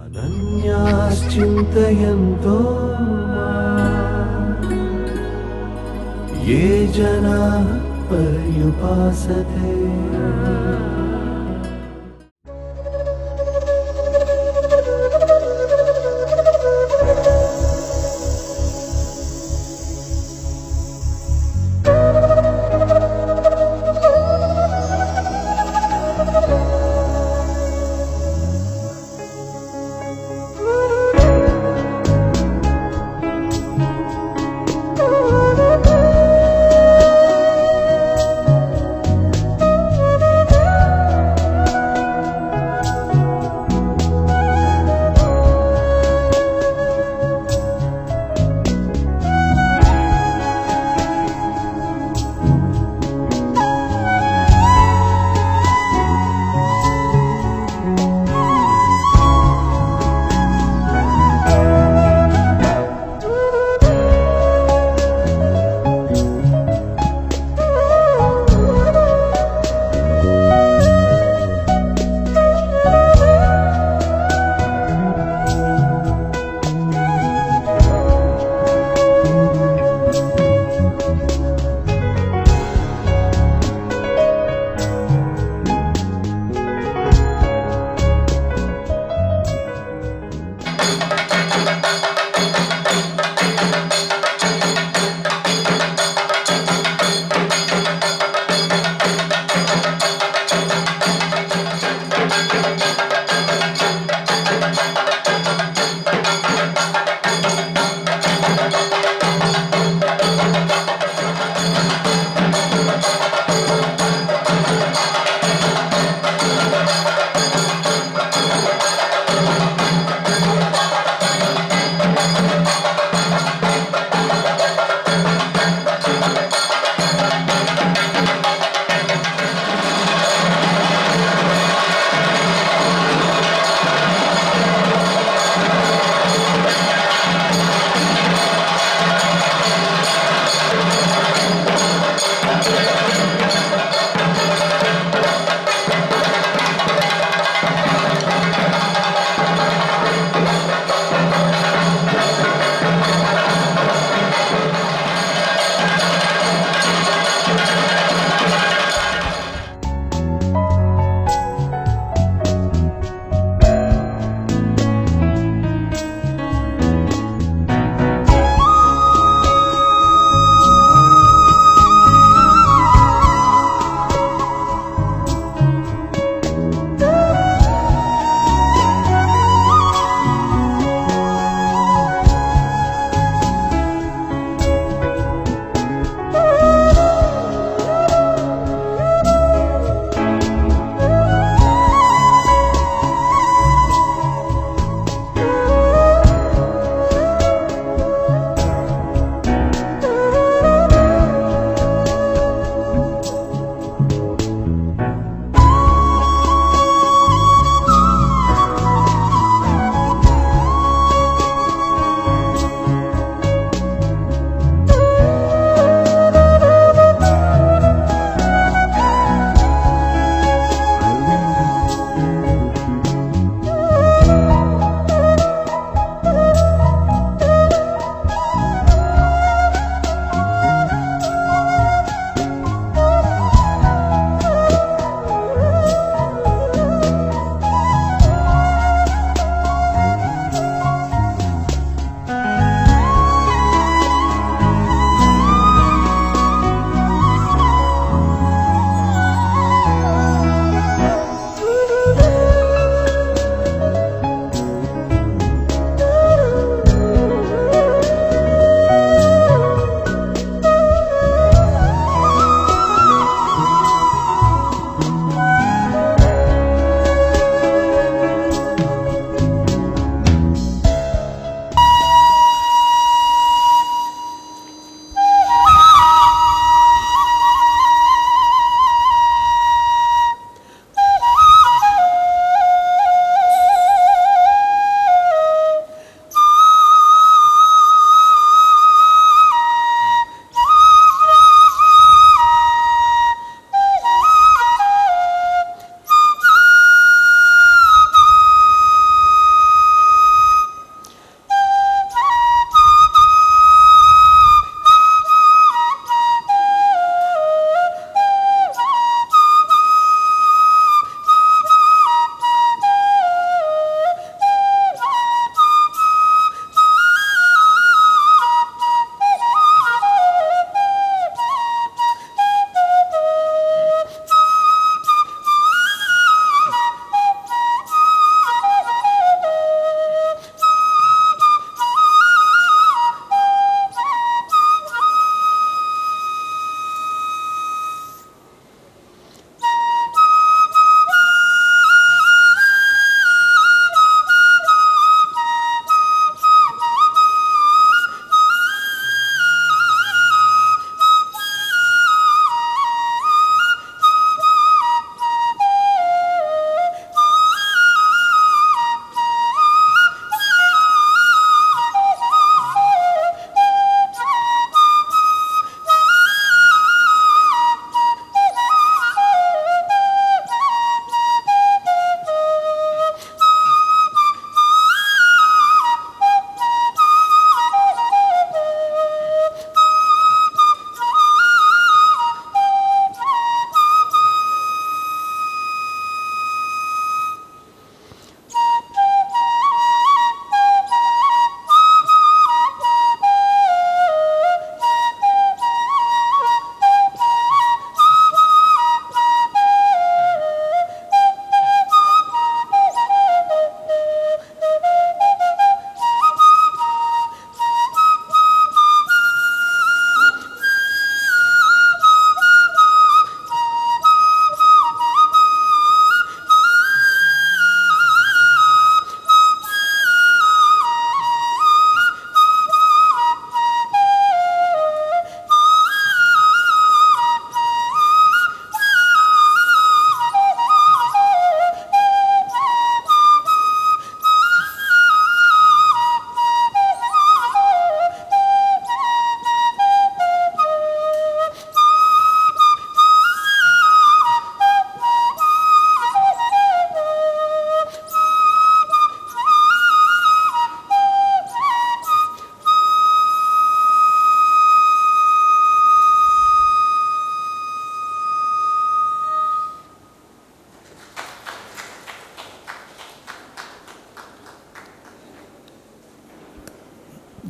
अनन्याश्चिन्तयन्तो ये जनाः पर्युपासते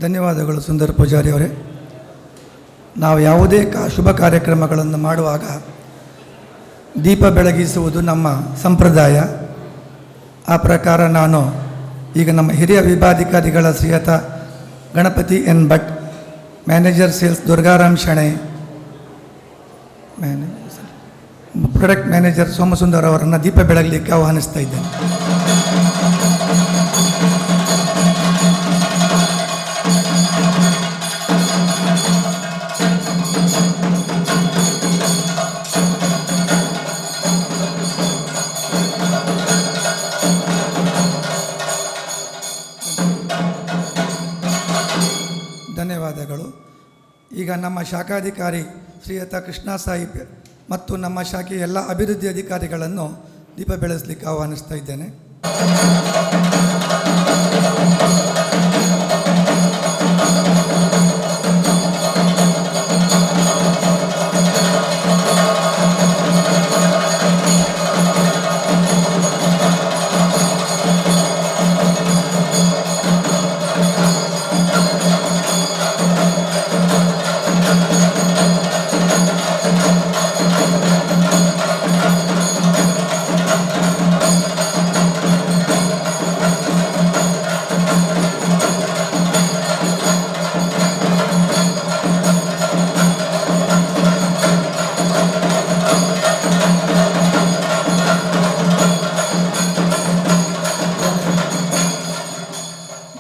ಧನ್ಯವಾದಗಳು ಸುಂದರ ಪೂಜಾರಿ ಅವರೇ. ನಾವು ಯಾವುದೇ ಶುಭ ಕಾರ್ಯಕ್ರಮಗಳನ್ನು ಮಾಡುವಾಗ ದೀಪ ಬೆಳಗಿಸುವುದು ನಮ್ಮ ಸಂಪ್ರದಾಯ. ಆ ಪ್ರಕಾರ ನಾನು ಈಗ ನಮ್ಮ ಹಿರಿಯ ವಿಭಾಗಾಧಿಕಾರಿಗಳ ಶ್ರೀಯುತ Ganapati N Bhat, manager sales Durgaram Shenoy, product manager Somasundar ಅವರನ್ನು ದೀಪ ಬೆಳಗಲಿಕ್ಕೆ ಆಹ್ವಾನಿಸ್ತಾ ಇದ್ದೇನೆ. ಧನ್ಯವಾದಗಳು. ಈಗ ನಮ್ಮ ಶಾಖಾಧಿಕಾರಿ ಶ್ರೀಯುತ ಕೃಷ್ಣ ಸಾಹಿಬ್ ಮತ್ತು ನಮ್ಮ ಶಾಖೆಯ ಎಲ್ಲ ಅಭಿವೃದ್ಧಿ ಅಧಿಕಾರಿಗಳನ್ನು ದೀಪ ಬೆಳೆಸಲಿಕ್ಕೆ ಆಹ್ವಾನಿಸ್ತಾ ಇದ್ದೇನೆ.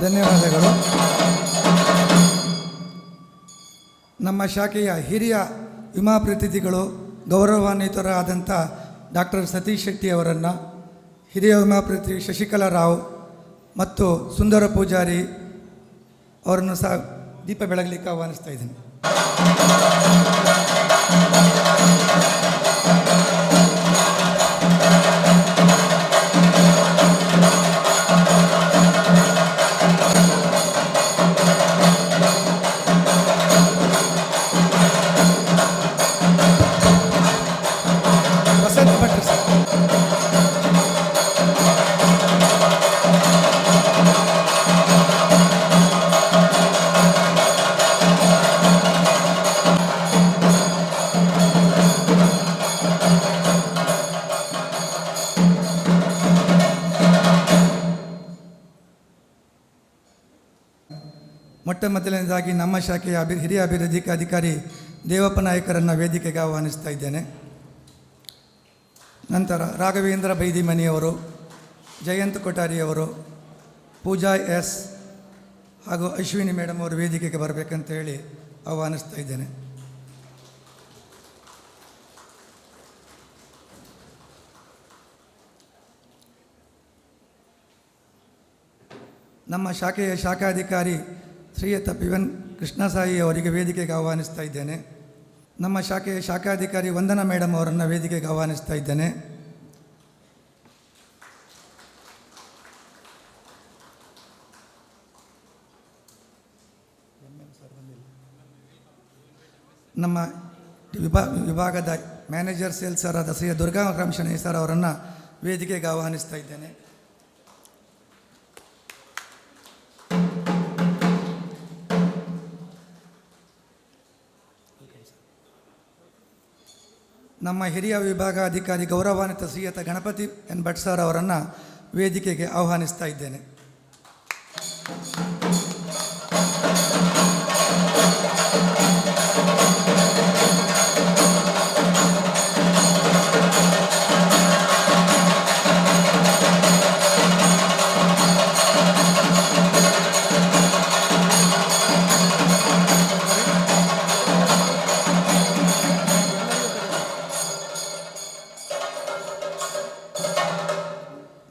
ಧನ್ಯವಾದಗಳು. ನಮ್ಮ ಶಾಖೆಯ ಹಿರಿಯ ವಿಮಾ ಪ್ರತಿನಿಧಿಗಳು ಗೌರವಾನ್ವಿತರಾದಂಥ ಡಾಕ್ಟರ್ ಸತೀಶ್ ಶೆಟ್ಟಿ ಅವರನ್ನು, ಹಿರಿಯ ವಿಮಾ ಪ್ರತಿನಿಧಿ ಶಶಿಕಲಾ ರಾವ್ ಮತ್ತು ಸುಂದರ ಪೂಜಾರಿ ಅವರನ್ನು ಸಹ ದೀಪ ಬೆಳಗಲಿಕ್ಕೆ ಆಹ್ವಾನಿಸ್ತಾ ಇದ್ದೀನಿ. ಮೊಟ್ಟ ಮೊದಲನೇದಾಗಿ ನಮ್ಮ ಶಾಖೆಯ ಹಿರಿಯ ಅಭಿವೃದ್ಧಿ ಅಧಿಕಾರಿ ದೇವಪ್ಪ ನಾಯಕರನ್ನು ವೇದಿಕೆಗೆ ಆಹ್ವಾನಿಸ್ತಾ ಇದ್ದೇನೆ. ನಂತರ ರಾಘವೇಂದ್ರ ಬೈದಿಮನಿಯವರು, ಜಯಂತ್ ಕೊಠಾರಿಯವರು, ಪೂಜಾ ಎಸ್ ಹಾಗೂ ಅಶ್ವಿನಿ ಮೇಡಮ್ ಅವರು ವೇದಿಕೆಗೆ ಬರಬೇಕಂತ ಹೇಳಿ ಆಹ್ವಾನಿಸ್ತಾ ಇದ್ದೇನೆ. ನಮ್ಮ ಶಾಖೆಯ ಶಾಖಾಧಿಕಾರಿ ಶ್ರೀಯುತ ಪಿವನ್ ಕೃಷ್ಣಸಾಯಿ ಅವರಿಗೆ ವೇದಿಕೆಗೆ ಆಹ್ವಾನಿಸ್ತಾ ಇದ್ದೇನೆ. ನಮ್ಮ ಶಾಖೆಯ ಶಾಖಾಧಿಕಾರಿ ವಂದನಾ ಮೇಡಮ್ ಅವರನ್ನು ವೇದಿಕೆಗೆ ಆಹ್ವಾನಿಸ್ತಾ ಇದ್ದೇನೆ. ನಮ್ಮ ವಿಭಾಗದ ಮ್ಯಾನೇಜರ್ ಸೇಲ್ಸ್ ಆದ ಶ್ರೀ ದುರ್ಗಾರಾಮ್ ಶೆಣೈ ಸರ್ ಅವರನ್ನು ವೇದಿಕೆಗೆ ಆಹ್ವಾನಿಸ್ತಾ ಇದ್ದೇನೆ. ನಮ್ಮ ಹಿರಿಯ ವಿಭಾಗಾಧಿಕಾರಿ ಗೌರವಾನ್ವಿತ ಶ್ರೀಯುತ ಗಣಪತಿ ಎನ್ ಭಟ್ ಸರ್ ಅವರನ್ನು ವೇದಿಕೆಗೆ ಆಹ್ವಾನಿಸ್ತಾ ಇದ್ದೇನೆ.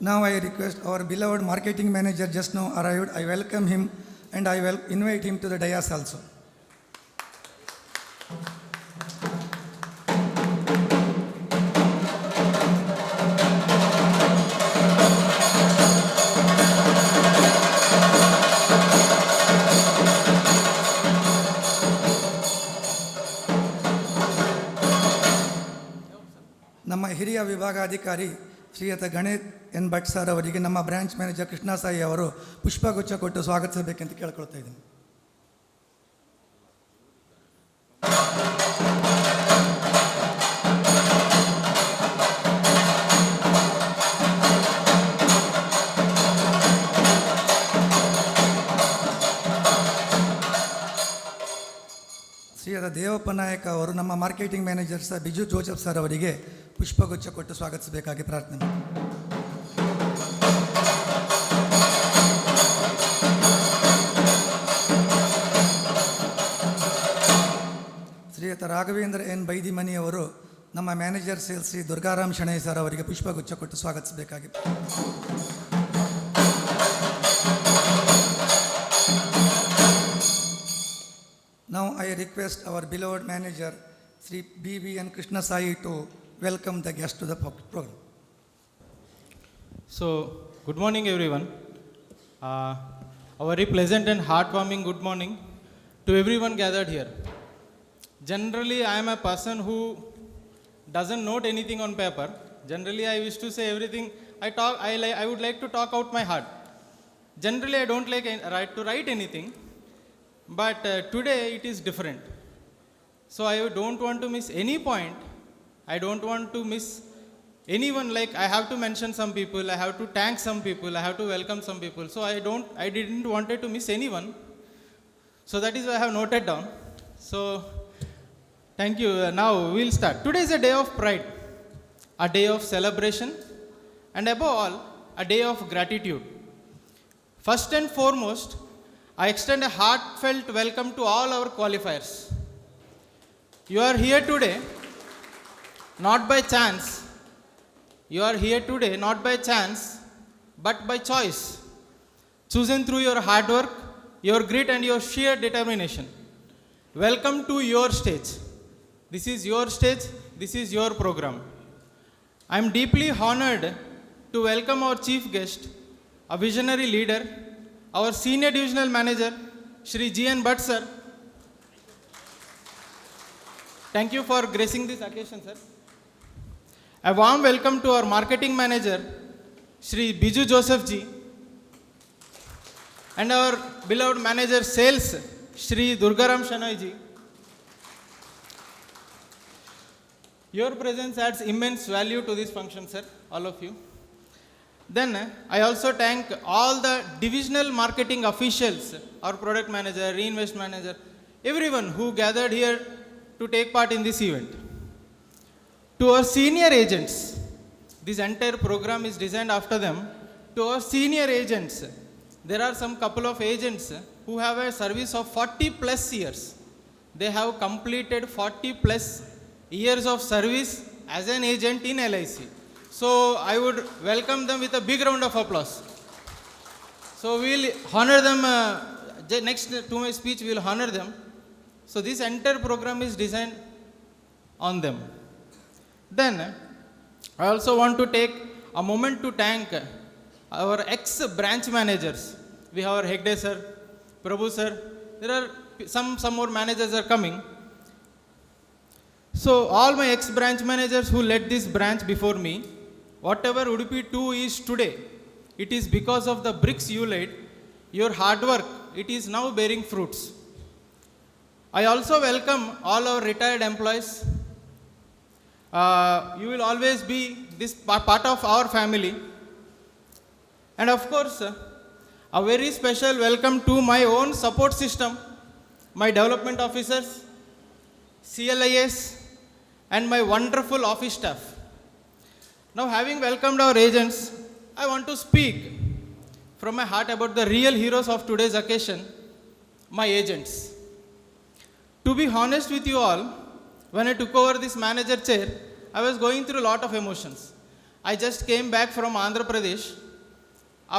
Now I request our beloved marketing manager just now arrived. I welcome him and I will invite him to the dais also. ನಮ್ಮ ಹಿರಿಯ ವಿಭಾಗಾಧಿಕಾರಿ ಶ್ರೀಯುತ ಗಣೇಶ್ ಎನ್ ಭಟ್ ಸರ್ ಅವರಿಗೆ ನಮ್ಮ ಬ್ರಾಂಚ್ ಮ್ಯಾನೇಜರ್ ಕೃಷ್ಣ ಸಾಯಿ ಅವರು ಪುಷ್ಪಗುಚ್ಛ ಕೊಟ್ಟು ಸ್ವಾಗತಿಸಬೇಕೆಂತ ಕೇಳ್ಕೊಳ್ತಾ ಇದ್ದೀನಿ. ಶ್ರೀಯುತ ದೇವಪ್ಪ ನಾಯಕ ಅವರು ನಮ್ಮ marketing manager sir Biju Joseph sir ಅವರಿಗೆ ಪುಷ್ಪಗುಚ್ಛ ಕೊಟ್ಟು ಸ್ವಾಗತಿಸಬೇಕಾಗಿ ಪ್ರಾರ್ಥನೆ. ಶ್ರೀಯುತ ರಾಘವೇಂದ್ರ ಎನ್ ಬೈದಿಮನಿ ಅವರು ನಮ್ಮ manager sales Shri Durgaram Shenoy sir ಅವರಿಗೆ ಪುಷ್ಪಗುಚ್ಛ ಕೊಟ್ಟು ಸ್ವಾಗತಿಸಬೇಕಾಗಿ. Now I request our beloved manager Sri B.V.N. Krishna Sai to welcome the guest to the program. So, good morning everyone. A very pleasant and heartwarming good morning to everyone gathered here. Generally, I am a person who doesn't note anything on paper. Generally, I used to say everything. I would like to talk out my heart. Generally, I don't like to write anything. But today it is different. So I don't want to miss any point. I don't want to miss anyone. Like I have to mention some people, I have to thank some people, I have to welcome some people. So I didn't wanted to miss anyone. So that is why I have noted down. So thank you. Now we'll start. Today is a day of pride, a day of celebration, and above all, a day of gratitude. First and foremost, I extend a heartfelt welcome to all our qualifiers. You are here today not by chance. You are here today not by chance, but by choice. Chosen through your hard work, your grit and your sheer determination. Welcome to your stage. This is your stage, this is your program. I am deeply honored to welcome our chief guest, a visionary leader, our senior divisional manager, Shri G.N. Bhatt sir. Thank you for gracing this occasion, sir. A warm welcome to our marketing manager, Shri Biju Joseph ji, and our beloved manager sales, Shri Durgaram Shenoy ji. Your presence adds immense value to this function, sir, all of you. Then I also thank all the divisional marketing officials, our product manager, reinvest manager, everyone who gathered here to take part in this event. To our senior agents, this entire program is designed after them. To our senior agents, there are some couple of agents who have a service of 40 plus years. They have completed 40 plus years of service as an agent in LIC. So I would welcome them with a big round of applause. So we will honor them, next to my speech we will honor them. So this entire program is designed on them. Then I also want to take a moment to thank our ex-branch managers. We have our Hegde sir, Prabhu sir, there are some more managers are coming. So all my ex-branch managers who led this branch before me, whatever Udupi 2 is today, it is because of the bricks you laid, your hard work, it is now bearing fruits. I also welcome all our retired employees. You will always be this part of our family. And of course, a very special welcome to my own support system, my development officers, CLIS, and my wonderful office staff. Now, having welcomed our agents, I want to speak from my heart about the real heroes of today's occasion, my agents. To be honest with you all, when I took over this manager chair, I was going through a lot of emotions. I just came back from Andhra Pradesh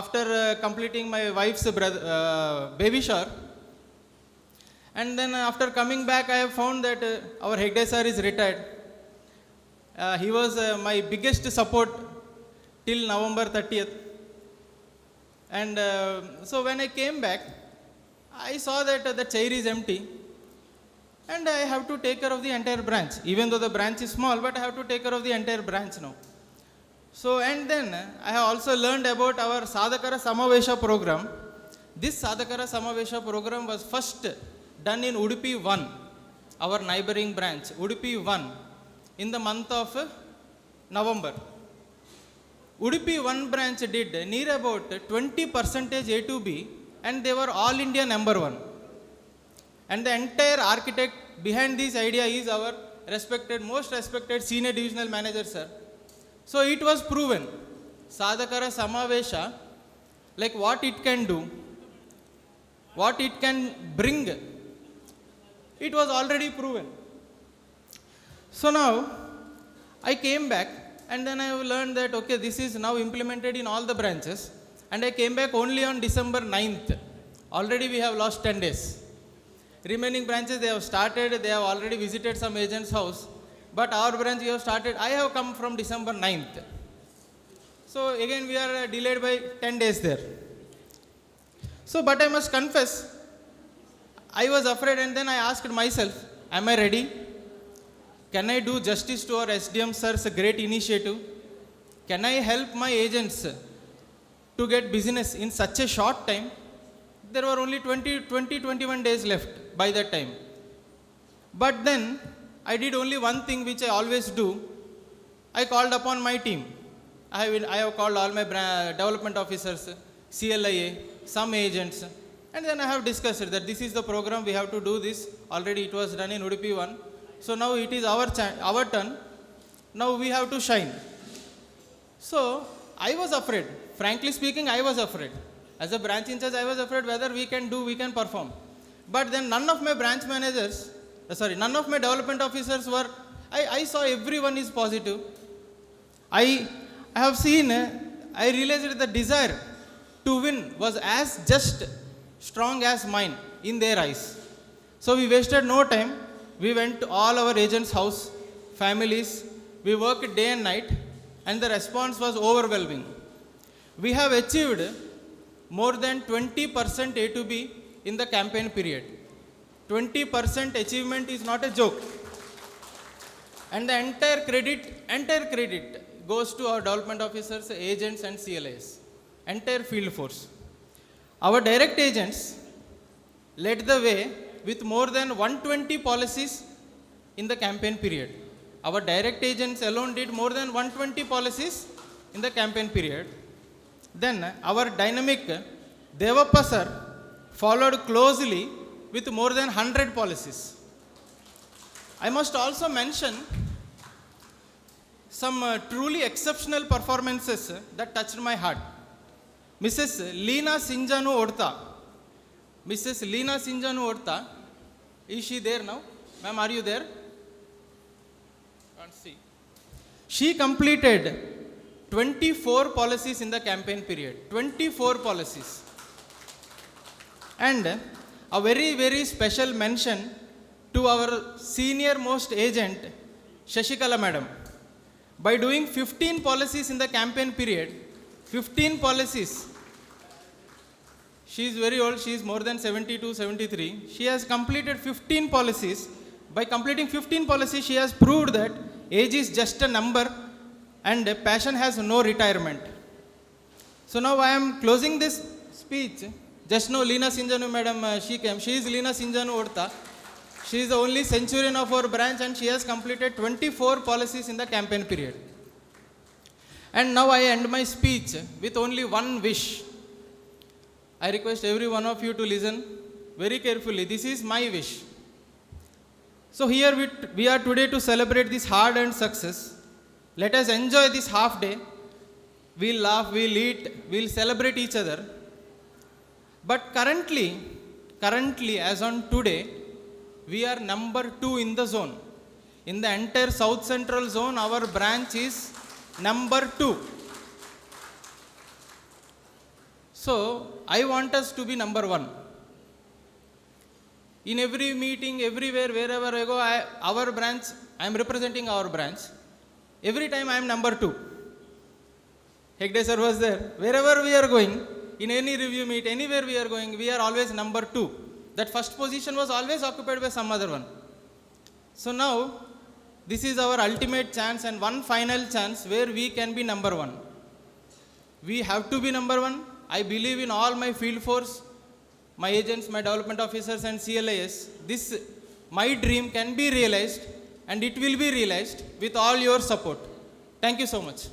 after completing my wife's baby shower. And then after coming back, I have found that our Hegde sir is retired. He was my biggest support till November 30th. And so when I came back, I saw that the chair is empty. And I have to take care of the entire branch. Even though the branch is small, but I have to take care of the entire branch now. So, and then I have also learned about our Sadhakara Samavesha program. This Sadhakara Samavesha program was first done in Udupi 1, our neighboring branch, Udupi 1, in the month of November. Udupi 1 branch did near about 20% A to B, and they were all India number 1. And the entire architect behind this idea is our respected, most respected senior divisional manager, sir. So it was proven, Sadhakara Samavesha, like what it can do, what it can bring, it was already proven. So now I came back and then I have learned that okay, this is now implemented in all the branches, and I came back only on December 9th. Already we have lost 10 days. Remaining branches they have started, they have already visited some agent's house, but our branch we have started, I have come from December 9th. So again we are delayed by 10 days there. So but I must confess, I was afraid and then I asked myself, am I ready? Can I do justice to our SDM sir's great initiative? Can I help my agents to get business in such a short time? There were only 21 days left by that time. But then I did only one thing which I always do. I called upon my team. I have called all my development officers, CLIA, some agents, and then I have discussed that this is the program, we have to do this. Already it was done in Udupi 1. So now it is our turn. Now we have to shine. So I was afraid. Frankly speaking, I was afraid. As a branch in charge, I was afraid whether we can perform. But then none of my branch managers, none of my development officers were, I saw everyone is positive. I have seen, I realized that the desire to win was as just strong as mine in their eyes. So we wasted no time. We went to all our agents' house, families. We worked day and night, and the response was overwhelming. We have achieved more than 20% A to B in the campaign period. 20% achievement is not a joke. And the entire credit goes to our development officers, agents and CLIs, entire field force. Our direct agents led the way with more than 120 policies in the campaign period. Our direct agents alone did more than 120 policies in the campaign period. Then our dynamic Devappa sir followed closely with more than 100 policies. I must also mention some truly exceptional performances that touched my heart. Mrs. Leena Sinjanu Orta, is she there now? Ma'am, are you there? Can't see. She completed 24 policies in the campaign period. 24 policies. And a very, very special mention to our senior most agent, Shashikala madam. By doing 15 policies in the campaign period, 15 policies, she is very old, she is more than 72, 73. She has completed 15 policies. By completing 15 policies, she has proved that age is just a number and passion has no retirement. So now I am closing this speech. Just now Leena Sinjanu madam, she came. She is Leena Sinjanu Orta. She is the only centurion of our branch and she has completed 24 policies in the campaign period. And now I end my speech with only one wish. I request every one of you to listen very carefully. This is my wish. So here we are today to celebrate this hard-earned success. Let us enjoy this half day. We'll laugh, we'll eat, we'll celebrate each other. But currently, as on today, we are number 2 in the zone. In the entire South Central zone, our branch is number 2. So, I want us to be number 1. In every meeting, everywhere, wherever I go, our branch, I am representing our branch. Every time I am number 2. Hegde sir was there. Wherever we are going, in any review meet, anywhere we are going, we are always number 2. That first position was always occupied by some other one. So now, this is our ultimate chance and one final chance where we can be number 1. We have to be number 1. I believe in all my field force, my agents, my development officers and CLIS. This, my dream can be realized and it will be realized with all your support. Thank you so much.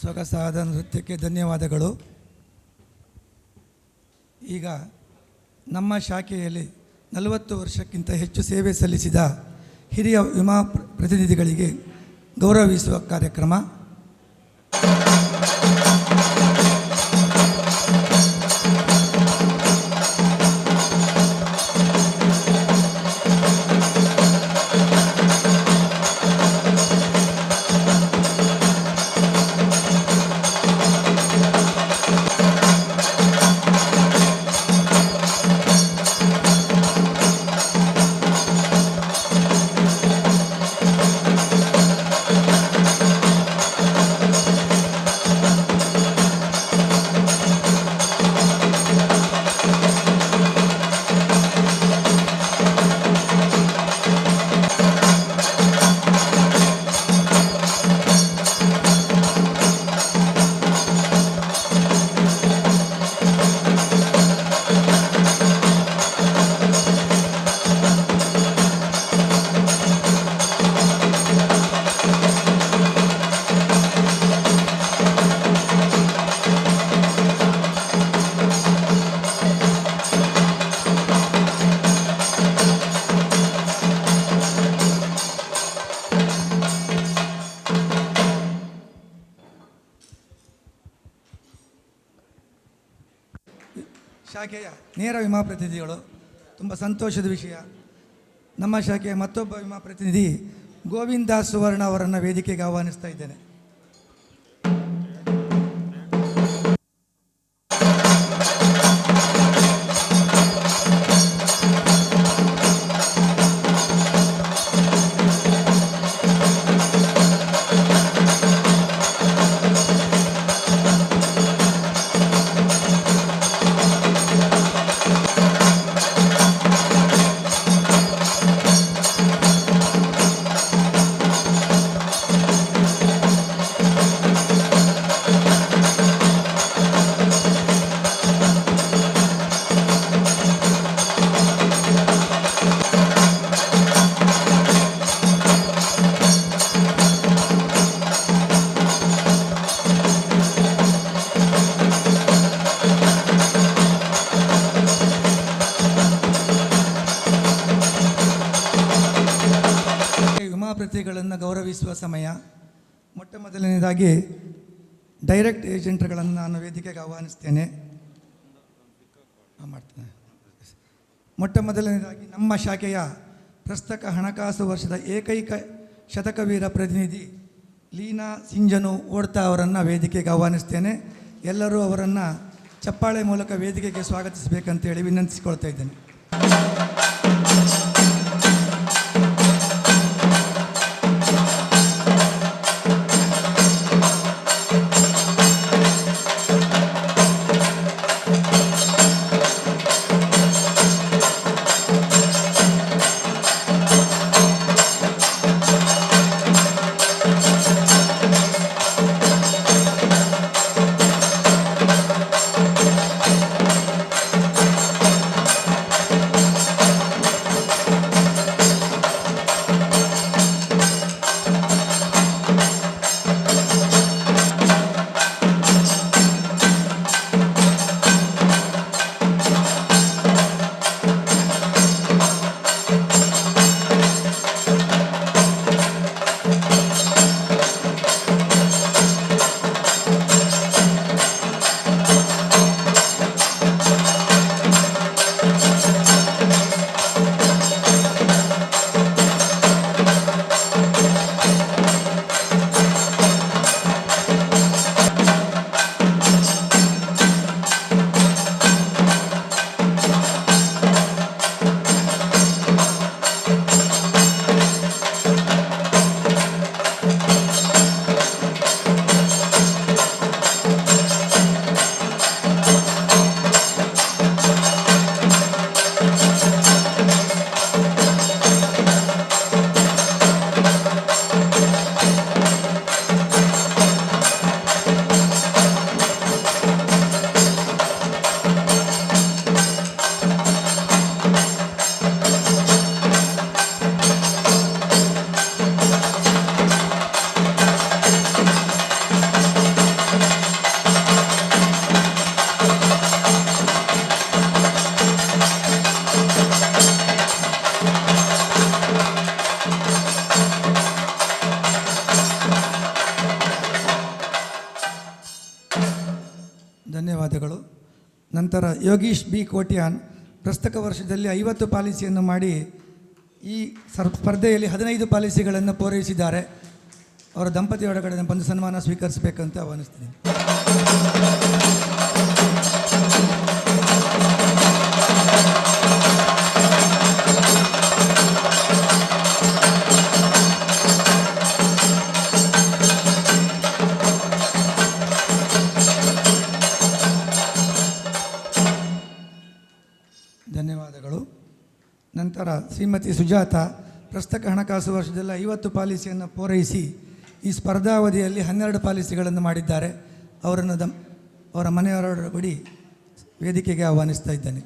ಸೊಗಸಾದ ನೃತ್ಯಕ್ಕೆ ಧನ್ಯವಾದಗಳು. ಈಗ ನಮ್ಮ ಶಾಖೆಯಲ್ಲಿ 40 ವರ್ಷಕ್ಕಿಂತ ಹೆಚ್ಚು ಸೇವೆ ಸಲ್ಲಿಸಿದ ಹಿರಿಯ ವಿಮಾ ಪ್ರತಿನಿಧಿಗಳಿಗೆ ಗೌರವಿಸುವ ಕಾರ್ಯಕ್ರಮ. ಶಾಖೆಯ ನೇರ ವಿಮಾ ಪ್ರತಿನಿಧಿಗಳು, ತುಂಬ ಸಂತೋಷದ ವಿಷಯ. ನಮ್ಮ ಶಾಖೆಯ ಮತ್ತೊಬ್ಬ ವಿಮಾ ಪ್ರತಿನಿಧಿ ಗೋವಿಂದ ಸುವರ್ಣ ಅವರನ್ನು ವೇದಿಕೆಗೆ ಆಹ್ವಾನಿಸ್ತಾ ಇದ್ದೇನೆ. ಪ್ರತಿಗಳನ್ನು ಗೌರವಿಸುವ ಸಮಯ. ಮೊಟ್ಟ ಮೊದಲನೇದಾಗಿ ಡೈರೆಕ್ಟ್ ಏಜೆಂಟ್ಗಳನ್ನು ನಾನು ವೇದಿಕೆಗೆ ಆಹ್ವಾನಿಸ್ತೇನೆ. ಮಾಡ್ತೇನೆ. ಮೊಟ್ಟ ಮೊದಲನೇದಾಗಿ ನಮ್ಮ ಶಾಖೆಯ ಪ್ರಸಕ್ತ ಹಣಕಾಸು ವರ್ಷದ ಏಕೈಕ ಶತಕವೀರ ಪ್ರತಿನಿಧಿ ಲೀನಾ ಸಿಂಜನು ಓಡ್ತಾ ಅವರನ್ನು ವೇದಿಕೆಗೆ ಆಹ್ವಾನಿಸ್ತೇನೆ. ಎಲ್ಲರೂ ಅವರನ್ನು ಚಪ್ಪಾಳೆ ಮೂಲಕ ವೇದಿಕೆಗೆ ಸ್ವಾಗತಿಸಬೇಕಂತೇಳಿ ವಿನಂತಿಸಿಕೊಳ್ತಾ ಇದ್ದೇನೆ. ಧನ್ಯವಾದಗಳು. ನಂತರ ಯೋಗೀಶ್ ಬಿ ಕೋಟ್ಯಾನ್ ಪ್ರಸಕ್ತ ವರ್ಷದಲ್ಲಿ 50 ಪಾಲಿಸಿಯನ್ನು ಮಾಡಿ ಈ ಸ್ಪರ್ಧೆಯಲ್ಲಿ 15 ಪಾಲಿಸಿಗಳನ್ನು ಪೂರೈಸಿದ್ದಾರೆ. ಅವರ ದಂಪತಿಯೊಳಗಡೆ ಬಂದು ಸನ್ಮಾನ ಸ್ವೀಕರಿಸಬೇಕಂತ ಆಹ್ವಾನಿಸ್ತೀನಿ. ಧನ್ಯವಾದಗಳು. ನಂತರ ಶ್ರೀಮತಿ ಸುಜಾತ ಪ್ರಸಕ್ತ ಹಣಕಾಸು ವರ್ಷದಲ್ಲಿ 50 ಪಾಲಿಸಿಯನ್ನು ಪೂರೈಸಿ ಈ ಸ್ಪರ್ಧಾವಧಿಯಲ್ಲಿ 12 ಪಾಲಿಸಿಗಳನ್ನು ಮಾಡಿದ್ದಾರೆ. ಅವರನ್ನು ಅವರ ಮನೆಯವರ ಬಳಿ ವೇದಿಕೆಗೆ ಆಹ್ವಾನಿಸ್ತಾ ಇದ್ದೇನೆ.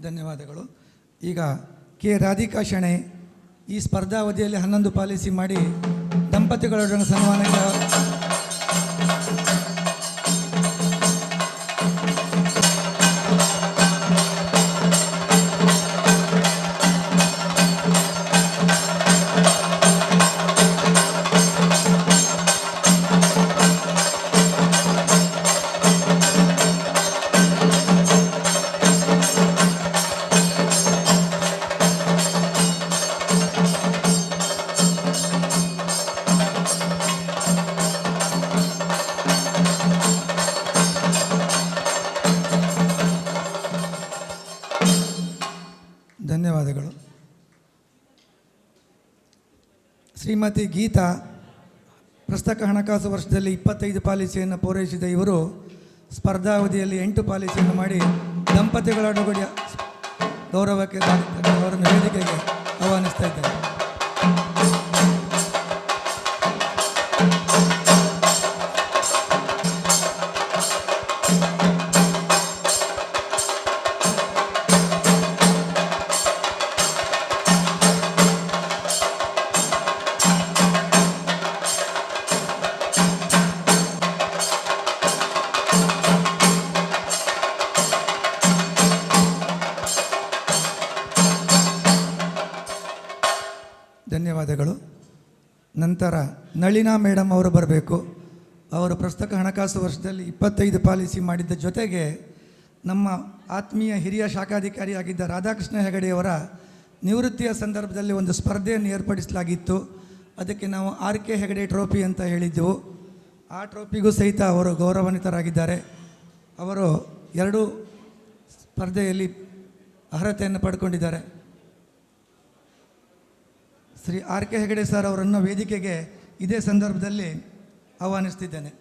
ಧನ್ಯವಾದಗಳು. ಈಗ ಕೆ ರಾಧಿಕಾ ಶೆಣೆ ಈ ಸ್ಪರ್ಧಾವಧಿಯಲ್ಲಿ 11 ಪಾಲಿಸಿ ಮಾಡಿ ದಂಪತಿಗಳೊಡನೆ ಸನ್ಮಾನಕ್ಕೆ ಧನ್ಯವಾದಗಳು. ಶ್ರೀಮತಿ ಗೀತಾ ಪ್ರಸಕ್ತ ಹಣಕಾಸು ವರ್ಷದಲ್ಲಿ 25 ಪಾಲಿಸಿಯನ್ನು ಪೂರೈಸಿದ ಇವರು ಸ್ಪರ್ಧಾವಧಿಯಲ್ಲಿ 8 ಪಾಲಿಸಿಯನ್ನು ಮಾಡಿ ದಂಪತಿಗಳೊಡಗೂಡಿಯ ಗೌರವಕ್ಕೆ ಅವರನ್ನು ವೇದಿಕೆಗೆ ಆಹ್ವಾನಿಸ್ತಾ ಇದ್ದಾರೆ. ಧನ್ಯವಾದಗಳು. ನಂತರ ನಳಿನಾ ಮೇಡಮ್ ಅವರು ಬರಬೇಕು. ಅವರು ಪ್ರಸಕ್ತ ಹಣಕಾಸು ವರ್ಷದಲ್ಲಿ 25 ಪಾಲಿಸಿ ಮಾಡಿದ್ದ ಜೊತೆಗೆ ನಮ್ಮ ಆತ್ಮೀಯ ಹಿರಿಯ ಶಾಖಾಧಿಕಾರಿಯಾಗಿದ್ದ ರಾಧಾಕೃಷ್ಣ ಹೆಗಡೆಯವರ ನಿವೃತ್ತಿಯ ಸಂದರ್ಭದಲ್ಲಿ ಒಂದು ಸ್ಪರ್ಧೆಯನ್ನು ಏರ್ಪಡಿಸಲಾಗಿತ್ತು. ಅದಕ್ಕೆ ನಾವು RK ಹೆಗಡೆ ಟ್ರೋಫಿ ಅಂತ ಹೇಳಿದ್ದೆವು. ಆ ಟ್ರೋಫಿಗೂ ಸಹಿತ ಅವರು ಗೌರವಾನ್ವಿತರಾಗಿದ್ದಾರೆ. ಅವರು 2 ಸ್ಪರ್ಧೆಯಲ್ಲಿ ಅರ್ಹತೆಯನ್ನು ಪಡ್ಕೊಂಡಿದ್ದಾರೆ. ಶ್ರೀ RK ಹೆಗಡೆ ಸರ್ ಅವರನ್ನು ವೇದಿಕೆಗೆ ಇದೇ ಸಂದರ್ಭದಲ್ಲಿ ಆಹ್ವಾನಿಸ್ತಿದ್ದೇನೆ.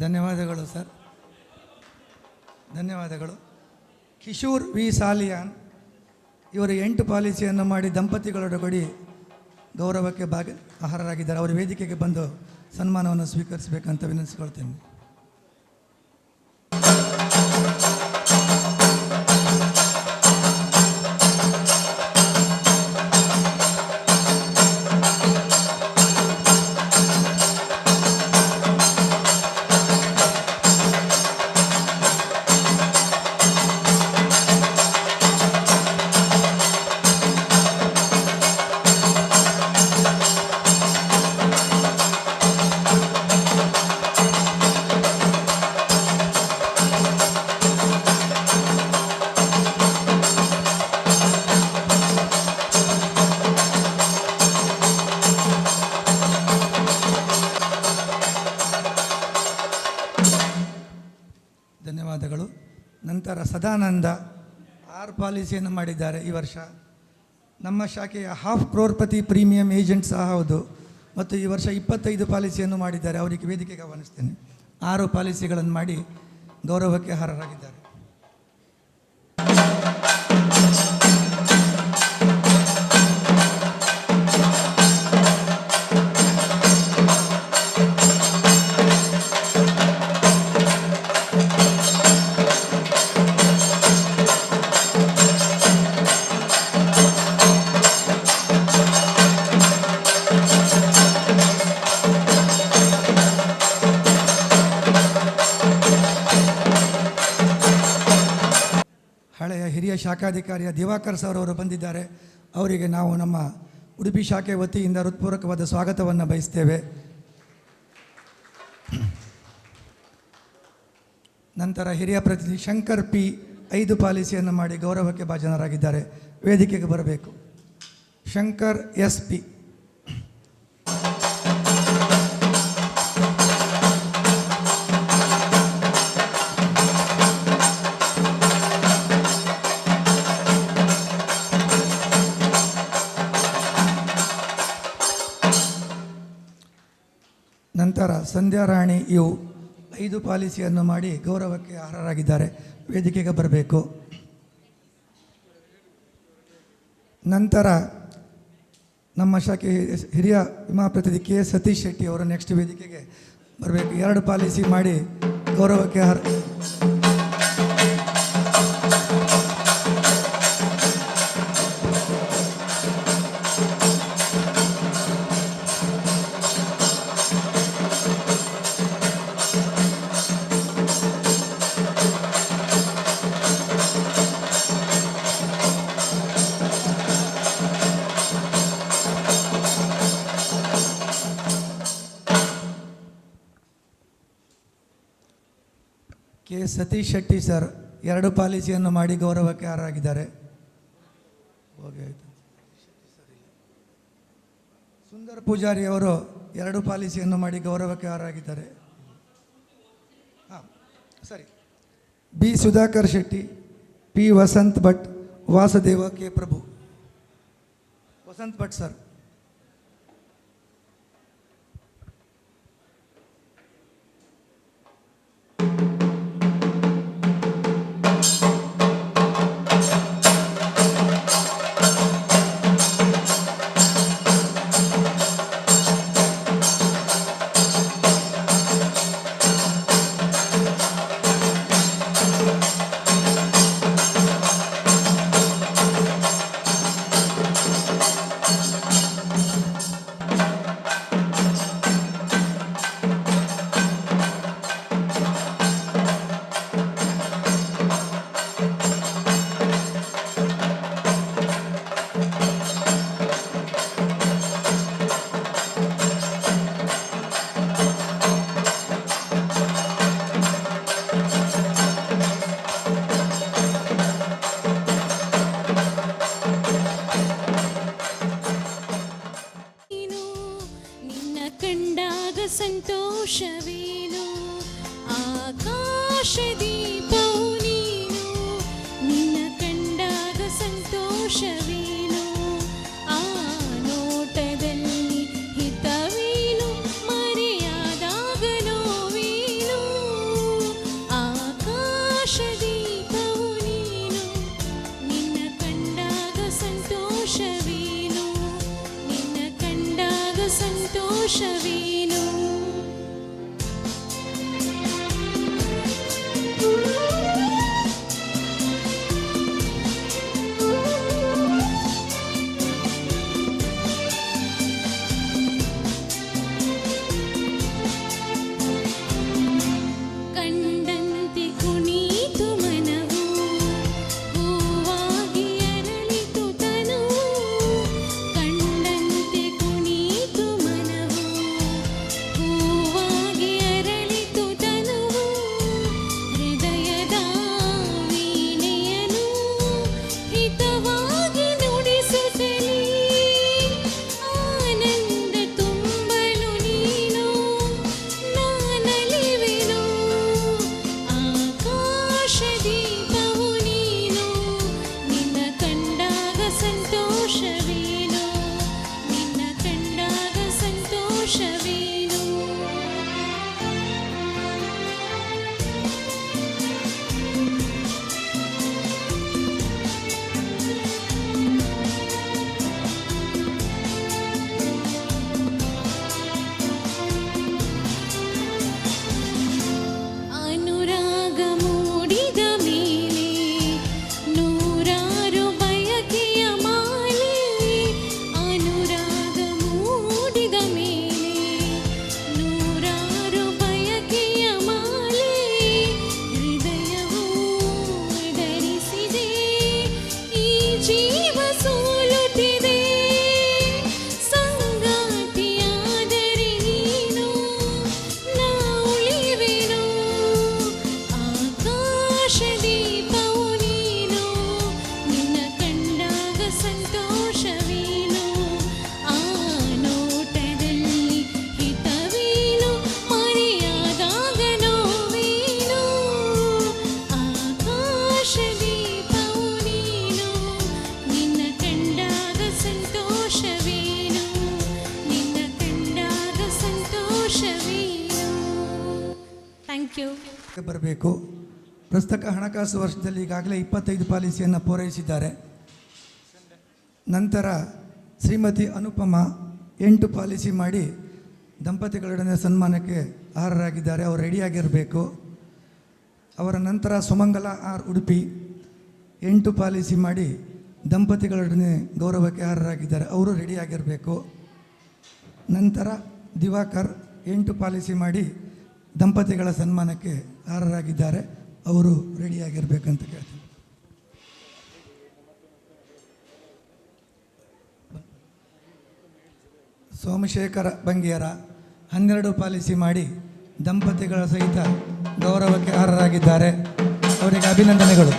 ಧನ್ಯವಾದಗಳು ಸರ್, ಧನ್ಯವಾದಗಳು. ಕಿಶೋರ್ ವಿ ಸಾಲಿಯಾನ್ ಇವರು 8 ಪಾಲಿಸಿಯನ್ನು ಮಾಡಿ ದಂಪತಿಗಳೊಡಗೂಡಿ ಗೌರವಕ್ಕೆ ಅರ್ಹರಾಗಿದ್ದಾರೆ. ಅವರು ವೇದಿಕೆಗೆ ಬಂದು ಸನ್ಮಾನವನ್ನು ಸ್ವೀಕರಿಸಬೇಕಂತ ವಿನಂತಿಸಿಕೊಳ್ತೇನೆ. ಧನ್ಯವಾದಗಳು. ನಂತರ ಸದಾನಂದ 6 ಪಾಲಿಸಿಯನ್ನು ಮಾಡಿದ್ದಾರೆ ಈ ವರ್ಷ. ನಮ್ಮ ಶಾಖೆಯ 5 crore ಪ್ರೀಮಿಯಂ ಏಜೆಂಟ್ ಸಹ ಹೌದು ಮತ್ತು ಈ ವರ್ಷ 25 ಪಾಲಿಸಿಯನ್ನು ಮಾಡಿದ್ದಾರೆ. ಅವರಿಗೆ ವೇದಿಕೆಗೆ ಆಹ್ವಾನಿಸ್ತೇನೆ. 6 ಪಾಲಿಸಿಗಳನ್ನು ಮಾಡಿ ಗೌರವಕ್ಕೆ ಅರ್ಹರಾಗಿದ್ದಾರೆ. ಹಳೆಯ ಹಿರಿಯ ಶಾಖಾಧಿಕಾರಿಯ ದಿವಾಕರ್ ಸರ್ ಅವರು ಬಂದಿದ್ದಾರೆ. ಅವರಿಗೆ ನಾವು ನಮ್ಮ ಉಡುಪಿ ಶಾಖೆ ವತಿಯಿಂದ ಹೃತ್ಪೂರ್ವಕವಾದ ಸ್ವಾಗತವನ್ನು ಬಯಸ್ತೇವೆ. ನಂತರ ಹಿರಿಯ ಪ್ರತಿನಿಧಿ ಶಂಕರ್ ಪಿ 5 ಪಾಲಿಸಿಯನ್ನು ಮಾಡಿ ಗೌರವಕ್ಕೆ ಭಾಜನರಾಗಿದ್ದಾರೆ. ವೇದಿಕೆಗೆ ಬರಬೇಕು. Shankar S P. ನಂತರ ಸಂಧ್ಯಾ ರಾಣಿ ಇವು 5 ಪಾಲಿಸಿಯನ್ನು ಮಾಡಿ ಗೌರವಕ್ಕೆ ಅರ್ಹರಾಗಿದ್ದಾರೆ. ವೇದಿಕೆಗೆ ಬರಬೇಕು. ನಂತರ ನಮ್ಮ ಶಾಖೆ ಹಿರಿಯ ವಿಮಾ ಪ್ರತಿನಿಧಿ ಕೆ ಸತೀಶ್ ಶೆಟ್ಟಿ ಅವರು ನೆಕ್ಸ್ಟ್ ವೇದಿಕೆಗೆ ಬರಬೇಕು. 2 ಪಾಲಿಸಿ ಮಾಡಿ ಗೌರವಕ್ಕೆ ಕೆ ಸತೀಶ್ ಶೆಟ್ಟಿ ಸರ್ 2 ಪಾಲಿಸಿಯನ್ನು ಮಾಡಿ ಗೌರವಕ್ಕೆ ಅರ್ಹರಾಗಿದ್ದಾರೆ. ಸುಂದರ್ ಪೂಜಾರಿ ಅವರು 2 ಪಾಲಿಸಿಯನ್ನು ಮಾಡಿ ಗೌರವಕ್ಕೆ ಅರ್ಹರಾಗಿದ್ದಾರೆ. ಸರಿ. B Sudhakar Shetty, P Vasant Bhat, Vasudeva K Prabhu. Vasant Bhat sir. ಸಂತೋಷವೇನು ಆಕಾಶದೀಪವು ನೀನು ನಿನ್ನ ಕಂಡಾಗ ಸಂತೋಷವೇನು ಆ ನೋಟದಲ್ಲಿ ಹಿತವೇನು ಮರೆಯಾದಾಗ ನೋವೇನು ಆಕಾಶದೀಪವು ನೀನು ನಿನ್ನ ಕಂಡಾಗ ಸಂತೋಷವೇನು ನಿನ್ನ ಕಂಡಾಗ ಸಂತೋಷವೇನು ಯು. ಬರಬೇಕು. ಪ್ರಸಕ್ತ ಹಣಕಾಸು ವರ್ಷದಲ್ಲಿ ಈಗಾಗಲೇ 25 ಪಾಲಿಸಿಯನ್ನು ಪೂರೈಸಿದ್ದಾರೆ. ನಂತರ ಶ್ರೀಮತಿ ಅನುಪಮ 8 ಪಾಲಿಸಿ ಮಾಡಿ ದಂಪತಿಗಳೊಡನೆ ಸನ್ಮಾನಕ್ಕೆ ಅರ್ಹರಾಗಿದ್ದಾರೆ. ಅವರು ರೆಡಿಯಾಗಿರಬೇಕು. ಅವರ ನಂತರ ಸುಮಂಗಲ ಆರ್ ಉಡುಪಿ 8 ಪಾಲಿಸಿ ಮಾಡಿ ದಂಪತಿಗಳೊಡನೆ ಗೌರವಕ್ಕೆ ಅರ್ಹರಾಗಿದ್ದಾರೆ. ಅವರು ರೆಡಿಯಾಗಿರಬೇಕು. ನಂತರ ದಿವಾಕರ್ 8 ಪಾಲಿಸಿ ಮಾಡಿ ದಂಪತಿಗಳ ಸನ್ಮಾನಕ್ಕೆ ಅರ್ಹರಾಗಿದ್ದಾರೆ. ಅವರು ರೆಡಿಯಾಗಿರಬೇಕಂತ ಕೇಳ್ತೀನಿ. ಸೋಮಶೇಖರ ಬಂಗೇರ 12 ಪಾಲಿಸಿ ಮಾಡಿ ದಂಪತಿಗಳ ಸಹಿತ ಗೌರವಕ್ಕೆ ಅರ್ಹರಾಗಿದ್ದಾರೆ. ಅವರಿಗೆ ಅಭಿನಂದನೆಗಳು.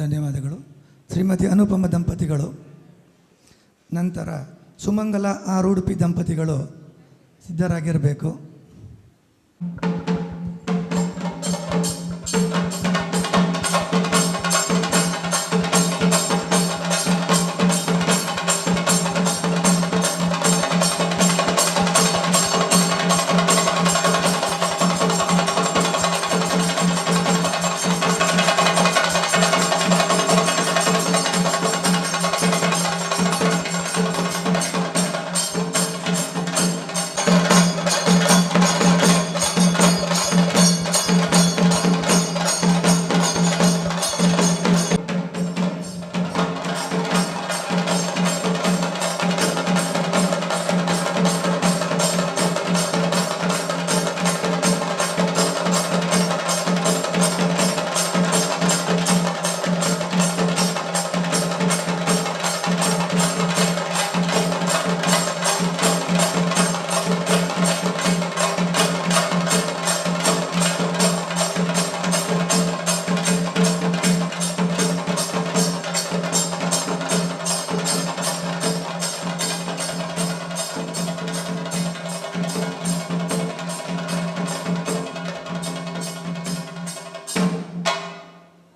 ಧನ್ಯವಾದಗಳು. ಶ್ರೀಮತಿ ಅನುಪಮ ದಂಪತಿಗಳು, ನಂತರ ಸುಮಂಗಲ ಆರ್ ಉಡುಪಿ ದಂಪತಿಗಳು ಸಿದ್ಧರಾಗಿರಬೇಕು.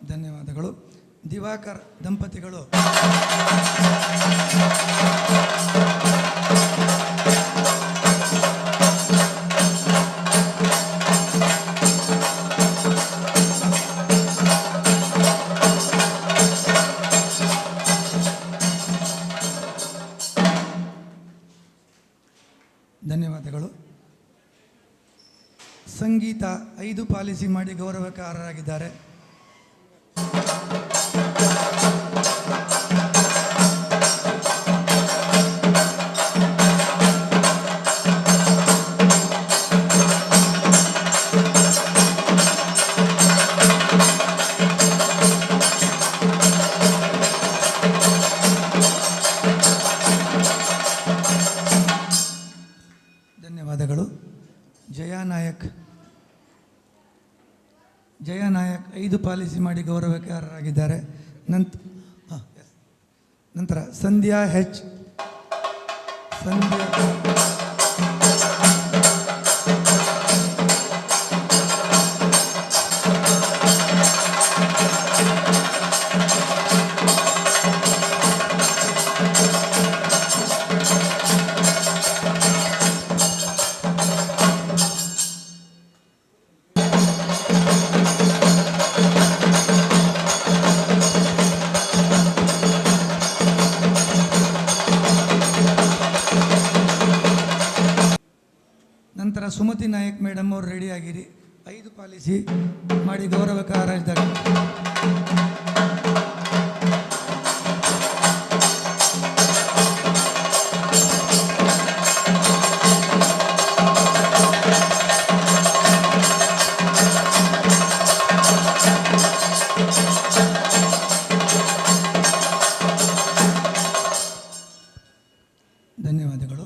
ಧನ್ಯವಾದಗಳು. ದಿವಾಕರ್ ದಂಪತಿಗಳು ಧನ್ಯವಾದಗಳು. ಸಂಗೀತ 5 ಪಾಲಿಸಿ ಮಾಡಿ ಗೌರವಕ್ಕೆ ಅರ್ಹರಾಗಿದ್ದಾರೆ. ಧನ್ಯವಾದಗಳು. ಜಯಾ ನಾಯಕ್ 5 ಪಾಲಿಸಿ ಮಾಡಿ ಗೌರವಕ್ಕೆ ಅರ್ಹರಾಗಿದ್ದಾರೆ. ನಂತರ ಸಂಧ್ಯಾ ಹೆಚ್ ನಂತರ ಸುಮತಿ ನಾಯಕ್ ಮೇಡಮ್ ಅವರು ರೆಡಿಯಾಗಿರಿ. 5 ಪಾಲಿಸಿ ಮಾಡಿ ಗೌರವಕ್ಕೆ ಅರ್ಹರಾಗಿದ್ದಾರೆ. ಧನ್ಯವಾದಗಳು.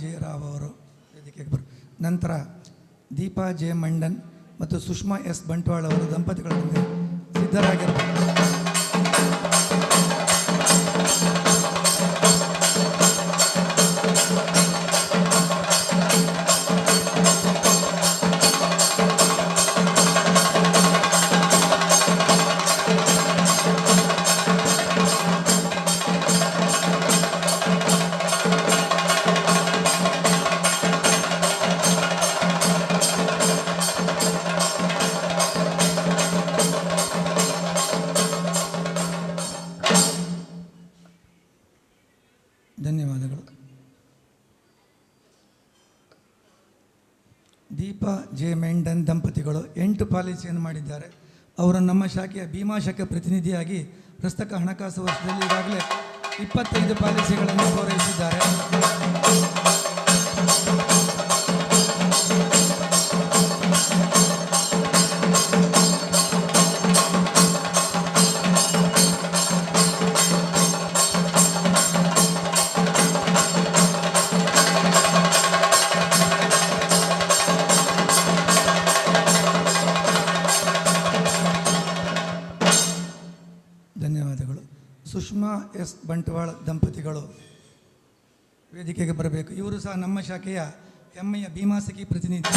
ಜೆ ರಾವ್ ಅವರು ವೇದಿಕೆಗೆ ನಂತರ ದೀಪಾ ಜೆ ಮಂಡನ್ ಮತ್ತು ಸುಷ್ಮಾ ಎಸ್ ಬಂಟ್ವಾಳ ಅವರು ದಂಪತಿಗಳ ಮುಂದೆ ಸಿದ್ಧರಾಗಿರ್ತಾರೆ. ಧನ್ಯವಾದಗಳು. ದೀಪಾ ಜೆ ಮೆಂಡನ್ ದಂಪತಿಗಳು 8 ಪಾಲಿಸಿಯನ್ನು ಮಾಡಿದ್ದಾರೆ. ಅವರು ನಮ್ಮ ಶಾಖೆಯ ಭೀಮಾಶಾಖೆ ಪ್ರತಿನಿಧಿಯಾಗಿ ಪ್ರಸಕ್ತ ಹಣಕಾಸು ವರ್ಷದಲ್ಲಿ ಈಗಾಗಲೇ 25 ಪಾಲಿಸಿಗಳನ್ನು ಪೂರೈಸಿದ್ದಾರೆ. ಧನ್ಯವಾದಗಳು. ಸುಷ್ಮಾ ಎಸ್ ಬಂಟ್ವಾಳ ದಂಪತಿಗಳು ವೇದಿಕೆಗೆ ಬರಬೇಕು. ಇವರು ಸಹ ನಮ್ಮ ಶಾಖೆಯ ಹೆಮ್ಮೆಯ ಭೀಮಾಸಖಿ ಪ್ರತಿನಿಧಿ.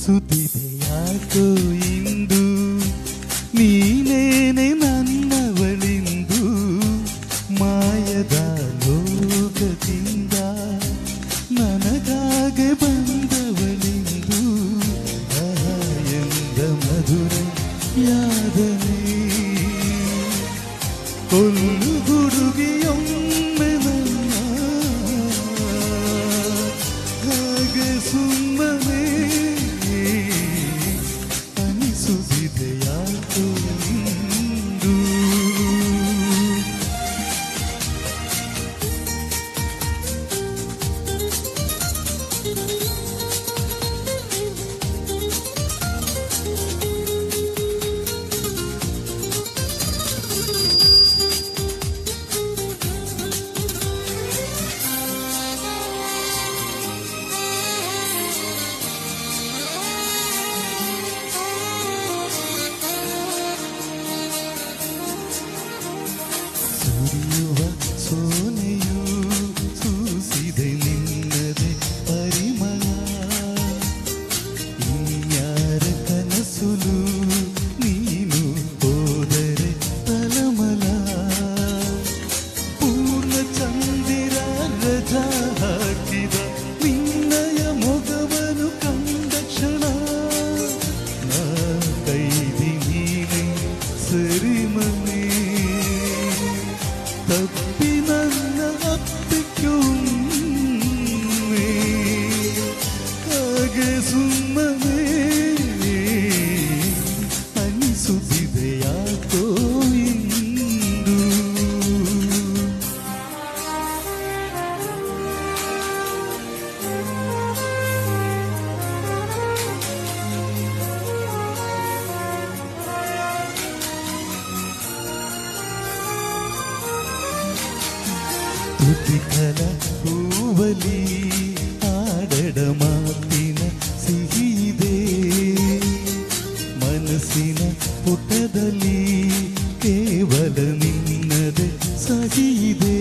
ಅನಿಸುತ್ತಿದೆ ಯಾಕೋ ಇಂದು ನೀನೇನೆ ನನ್ನವಳಿಂದು ಮಾಯದ ಲೋಕದಿಂದ ನನಗಾಗೆ ಬಂದವಳಿಂದು ಎಂದ ಮಧುರ ಯಾದನೆ ಕೊಲ್ಲು ಹುಡುಗಿಯೊಮ್ಮೆ ನನ್ನ ಹಾಗೆ ಸುಮ್ಮನೆ ಅನಿಸುತ್ತಿದೆ ಯಾಕೋ ಇಂದು ಸುರಿಯುವ ಸೋನೆಯು ಸೂಸಿದೆ ನಿನ್ನದೆ ಪರಿಮಳ ಇನ್ಯಾರ ಕನಸುಲು ನೀನು ಹೋದರೆ ತಲಮಲ ಪೂರ್ಣ ಚಂದಿರ ರಜಾ ಹಾಕಿದ ನಿನ್ನಯ ಮೊಗವನು ಕಂಡ ಕ್ಷಣ ನಾ ಕೈದಿ ನೀನೆ ಸರಿಮನೆ ತಪ್ಪಿ ನನ್ನ ಅಪ್ಪಿಕೊಮ್ಮೆ ಹಾಗೆ ಸುಮ್ಮನೆ ಅನಿಸುತ್ತಿದೆ ಯಾಕೋ ಇಂದು ತುಟಿಕಲ ಹೂವಲಿ ಆಡಡ ಮಾತಿನ ಸಿಹಿದೆ ಮನಸ್ಸಿನ ಪುಟದಲ್ಲಿ ಕೇವಲ ನಿನ್ನದೆ ಸಹಿದೆ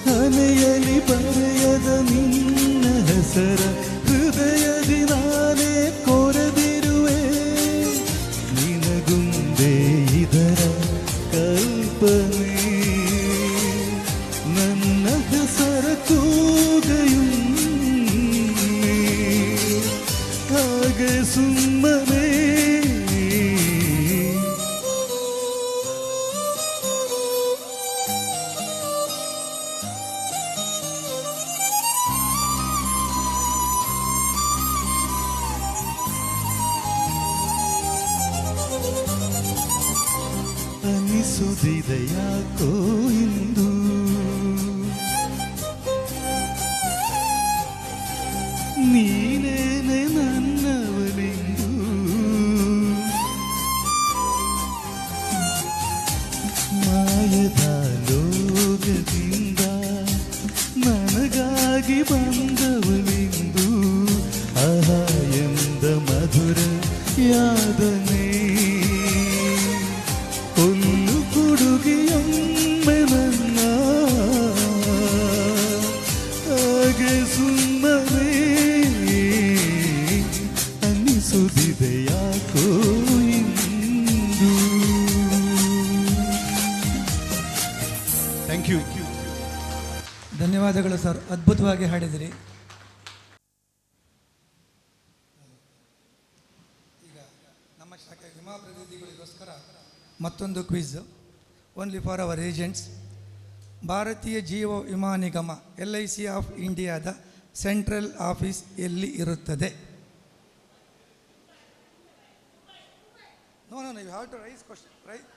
ಹನೆಯಲಿ ಬರೆಯದ ನಿನ್ನ ಹೆಸರ ಹೃದಯದಿ ನಾನೇ ಕೊರೆದಿರುವೆ ನಿನಗುಂದೆ ಇದರ ಕಲ್ಪನೆ ನನ್ನ ಹೆಸರ ಕೂಗಯುಮ್ಮೆ ಹಾಗೆ ಸುಮ್ಮನೆ ಅನಿಸುತ್ತಿದೆ ಯಾಕೋ ಇಂದು ನೀನೇನೆ ನನ್ನವಳೆಂದು ಮಾಯದ ಲೋಕದಿಂದ ನನಗಾಗಿ ಬಂದವಳೆಂದು ಆಹಾ ಎಂದ ಮಧುರ ಯಾದನೆ ಕೊಲ್ಲು ಹುಡುಗಿಯೊಮ್ಮೆ ನನ್ನ ಹಾಗೆ ಸುಮ್ಮನೆ ಅನಿಸುತ್ತಿದೆ ಯಾಕೋ ಇಂದು ಥ್ಯಾಂಕ್ ಯು ಧನ್ಯವಾದಗಳು ಸರ್, ಅದ್ಭುತವಾಗಿ ಹಾಡಿದಿರಿ. ಈಗ ನಮ್ಮ ಶಾಖೆ ವಿಮಾ ಪ್ರತಿನಿಧಿಗಳಿಗೋಸ್ಕರ ಮತ್ತೊಂದು quiz only for our agents. ಭಾರತೀಯ ಜೀವ ವಿಮಾ ನಿಗಮ LIC ಆಫ್ ಇಂಡಿಯಾದ ಸೆಂಟ್ರಲ್ ಆಫೀಸ್ ಎಲ್ಲಿ ಇರುತ್ತದೆ? No you have to raise question right.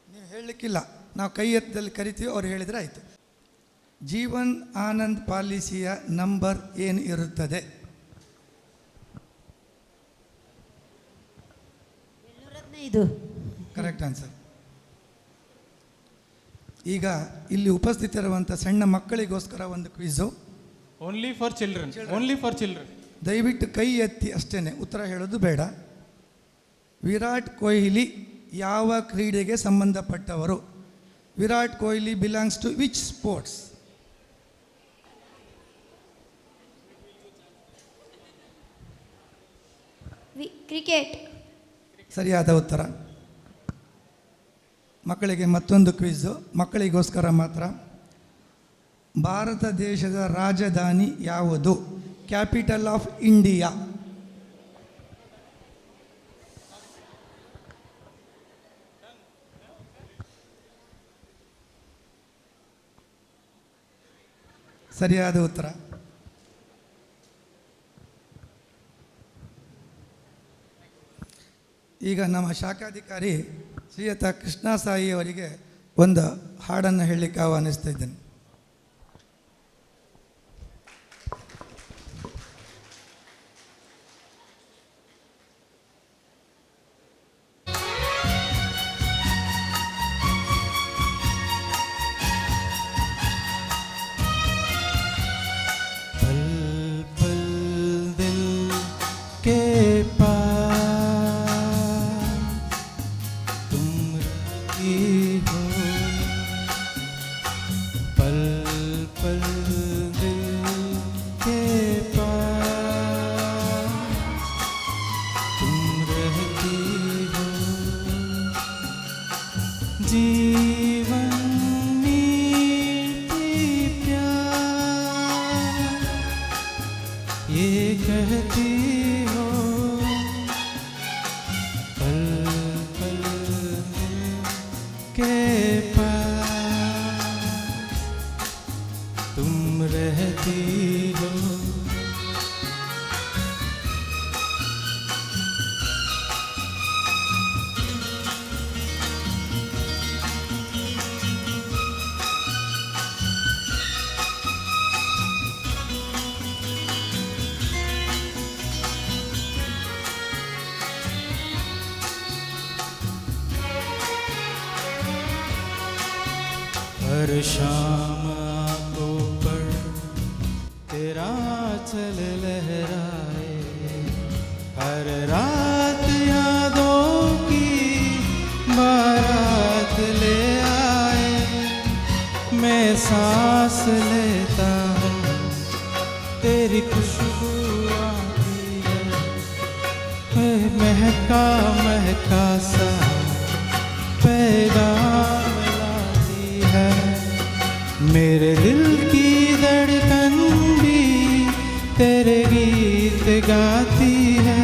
ನೀವು ಹೇಳಲಿಕ್ಕಿಲ್ಲ, ನಾವು ಕೈ ಎತ್ತದಲ್ಲಿ ಕರಿತೀವಿ, ಅವ್ರು ಹೇಳಿದರೆ ಆಯಿತು. ಜೀವನ್ ಆನಂದ್ ಪಾಲಿಸಿಯ ನಂಬರ್ ಏನು ಇರುತ್ತದೆ? 715. Correct answer. ಈಗ ಇಲ್ಲಿ ಉಪಸ್ಥಿತರಿರುವಂಥ ಸಣ್ಣ ಮಕ್ಕಳಿಗೋಸ್ಕರ ಒಂದು quiz. Only for children, only for children. ದಯವಿಟ್ಟು ಕೈ ಎತ್ತಿ ಅಷ್ಟೇ, ಉತ್ತರ ಹೇಳೋದು ಬೇಡ. ವಿರಾಟ್ ಕೊಹ್ಲಿ ಯಾವ ಕ್ರೀಡೆಗೆ ಸಂಬಂಧಪಟ್ಟವರು? Virat Kohli belongs to which sports? Cricket. ಸರಿಯಾದ ಉತ್ತರ. ಮಕ್ಕಳಿಗೆ ಮತ್ತೊಂದು ಕ್ವಿಝು, ಮಕ್ಕಳಿಗೋಸ್ಕರ ಮಾತ್ರ. ಭಾರತ ದೇಶದ ರಾಜಧಾನಿ ಯಾವುದು? Capital of India. ಸರಿಯಾದ ಉತ್ತರ. ಈಗ ನಮ್ಮ ಶಾಖಾಧಿಕಾರಿ ಶ್ರೀಯುತ ಕೃಷ್ಣ ಸಾಯಿ ಅವರಿಗೆ ಒಂದು ಹಾಡನ್ನು ಹೇಳಲಿಕ್ಕೆ ಆಹ್ವಾನಿಸ್ತಾ ಇದ್ದೇನೆ. हर शाम ऊपर तेरा चल लहराए, हर रात यादों की बारात ले आए। मैं सांस लेता हूँ तेरी खुशबू आती है, महका महका सा पैगाम मेरे दिल की धड़कन भी तेरे गीत गाती है।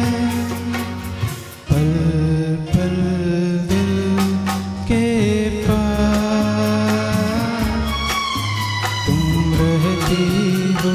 पल पल दिल के पास तुम रहती हो।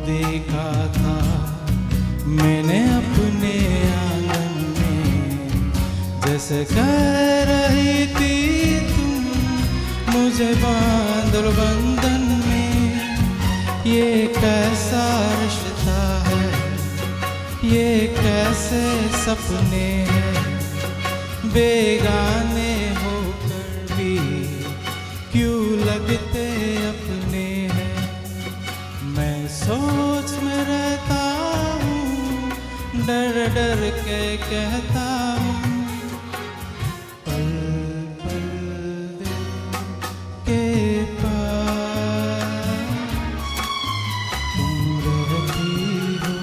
देखा था मैंने अपने आंगन में, जैसे कह रही थी तुम मुझे बांधो बंधन में। ये कैसा रिश्ता है, ये कैसे सपने हैं, बेगाने होकर भी क्यों लगते अपने हैं। मैं सोच में रहता हूँ, डर डर के कहता हूँ, पल पल दिल के पास तुम रहती हो।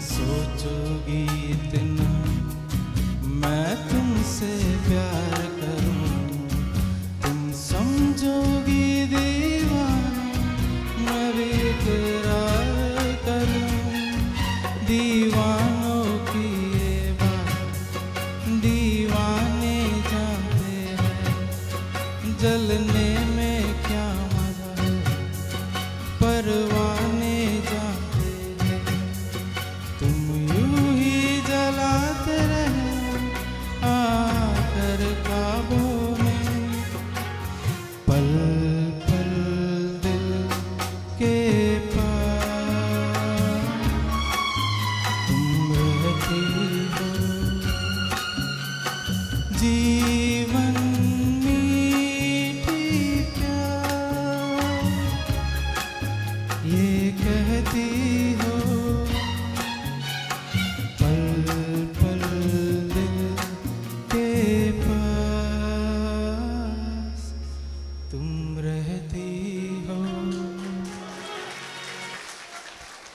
सोचोगी इतना मैं तुमसे प्यार करूं, तुम समझोगी दीवाना मैं भी इकरार करूं। दीवानों की ये बात दीवाने जानते हैं, जलने में क्या मजा है परवाने जानते हैं। तुम यूं ही जलाते रहे जीवन मीठी प्यार ये कहती हो पल पल दिल के पास तुम रहती हो.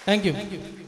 Thank you.